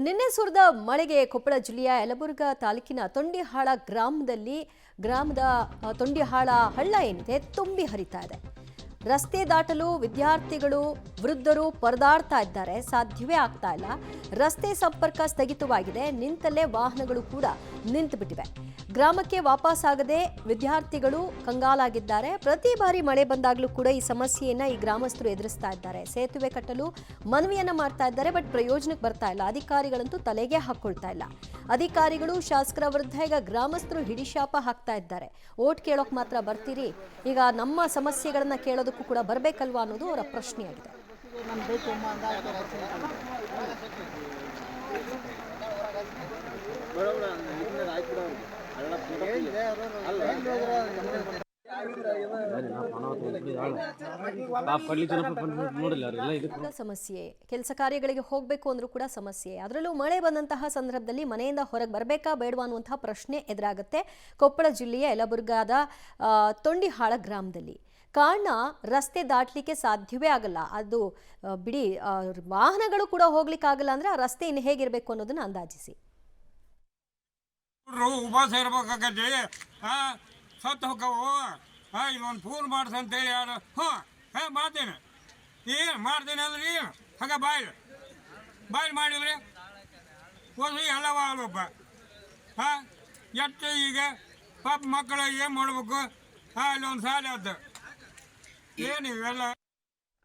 ನಿನ್ನೆ ಸುರಿದ ಮಳೆಗೆ ಕೊಪ್ಪಳ ಜಿಲ್ಲೆಯ ಯಲಬುರ್ಗಾ ತಾಲೂಕಿನ ತೊಂಡಿಹಾಳ ಗ್ರಾಮದ ತೊಂಡಿಹಾಳ ಹಳ್ಳ ಏನಿದೆ ತುಂಬಿ ಹರಿತಾ ಇದೆ. ರಸ್ತೆ ದಾಟಲು ವಿದ್ಯಾರ್ಥಿಗಳು ವೃದ್ಧರು ಪರದಾಡ್ತಾ ಇದ್ದಾರೆ. ಸಾಧ್ಯವೇ ಆಗ್ತಾ ಇಲ್ಲ. ರಸ್ತೆ ಸಂಪರ್ಕ ಸ್ಥಗಿತವಾಗಿದೆ. ನಿಂತಲ್ಲೇ ವಾಹನಗಳು ಕೂಡ ನಿಂತು ಬಿಟ್ಟಿವೆ. ಗ್ರಾಮಕ್ಕೆ ವಾಪಸ್ ಆಗದೆ ವಿದ್ಯಾರ್ಥಿಗಳು ಕಂಗಾಲಾಗಿದ್ದಾರೆ. ಪ್ರತಿ ಬಾರಿ ಮಳೆ ಬಂದಾಗಲೂ ಕೂಡ ಈ ಸಮಸ್ಯೆಯನ್ನ ಈ ಗ್ರಾಮಸ್ಥರು ಎದುರಿಸ್ತಾ ಇದ್ದಾರೆ. ಸೇತುವೆ ಕಟ್ಟಲು ಮನವಿಯನ್ನ ಮಾಡ್ತಾ ಇದ್ದಾರೆ, ಬಟ್ ಪ್ರಯೋಜನಕ್ಕೆ ಬರ್ತಾ ಇಲ್ಲ. ಅಧಿಕಾರಿಗಳಂತೂ ತಲೆಗೆ ಹಾಕೊಳ್ತಾ ಇಲ್ಲ. ಅಧಿಕಾರಿಗಳು ಶಾಸಕರ ವಿರುದ್ಧ ಈಗ ಗ್ರಾಮಸ್ಥರು ಹಿಡಿಶಾಪ ಹಾಕ್ತಾ ಇದ್ದಾರೆ. ಓಟ್ ಕೇಳೋಕ್ ಮಾತ್ರ ಬರ್ತೀರಿ, ಈಗ ನಮ್ಮ ಸಮಸ್ಯೆಗಳನ್ನ ಕೇಳೋದಕ್ಕೂ ಕೂಡ ಬರಬೇಕಲ್ವಾ ಅನ್ನೋದು ಅವರ ಪ್ರಶ್ನೆಯಾಗಿದೆ. ಸಮಸ್ಯೆ, ಕೆಲಸ ಕಾರ್ಯಗಳಿಗೆ ಹೋಗಬೇಕು ಅಂದ್ರೂ ಕೂಡ ಸಮಸ್ಯೆ. ಅದರಲ್ಲೂ ಮಳೆ ಬಂದಂತಹ ಸಂದರ್ಭದಲ್ಲಿ ಮನೆಯಿಂದ ಹೊರಗೆ ಬರಬೇಕಾ ಬೇಡವಾ ಅನ್ನುವಂತಹ ಪ್ರಶ್ನೆ ಎದುರಾಗುತ್ತೆ ಕೊಪ್ಪಳ ಜಿಲ್ಲೆಯ ಯಲಬುರ್ಗಾದ ತೊಂಡಿಹಾಳ ಗ್ರಾಮದಲ್ಲಿ. ಕಾರಣ ರಸ್ತೆ ದಾಟಲಿಕ್ಕೆ ಸಾಧ್ಯವೇ ಆಗಲ್ಲ. ಅದು ಬಿಡಿ, ವಾಹನಗಳು ಕೂಡ ಹೋಗ್ಲಿಕ್ಕೆ ಆಗಲ್ಲ ಅಂದ್ರೆ ಆ ರಸ್ತೆ ಇನ್ನು ಹೇಗಿರ್ಬೇಕು ಅನ್ನೋದನ್ನ ಅಂದಾಜಿಸಿ. ಉಪವಾಸ ಇರ್ಬೇಕಾಗತ್ತೆ, ಸತ್ತು ಹೋಗವು. ಇದೊಂದು ಫೋನ್ ಮಾಡ್ಸಂತೇಳಿ ಯಾರು ಮಾಡ್ತೇನೆ, ಏನು ಮಾಡ್ತೇನೆ ಅಂದ್ರೆ ಏನು ಹಂಗ ಬಾಯ್ಲ್ ಮಾಡಿದ್ರೆ ಒಂದು ಎಲ್ಲವ ಅಲ್ಲಪ್ಪ. ಎಷ್ಟು ಈಗ ಪಾಪ ಮಕ್ಕಳು ಏನು ಮಾಡ್ಬೇಕು? ಇಲ್ಲೊಂದು ಸಾಲ ಆಯ್ತು ಏನು ಇವೆಲ್ಲ.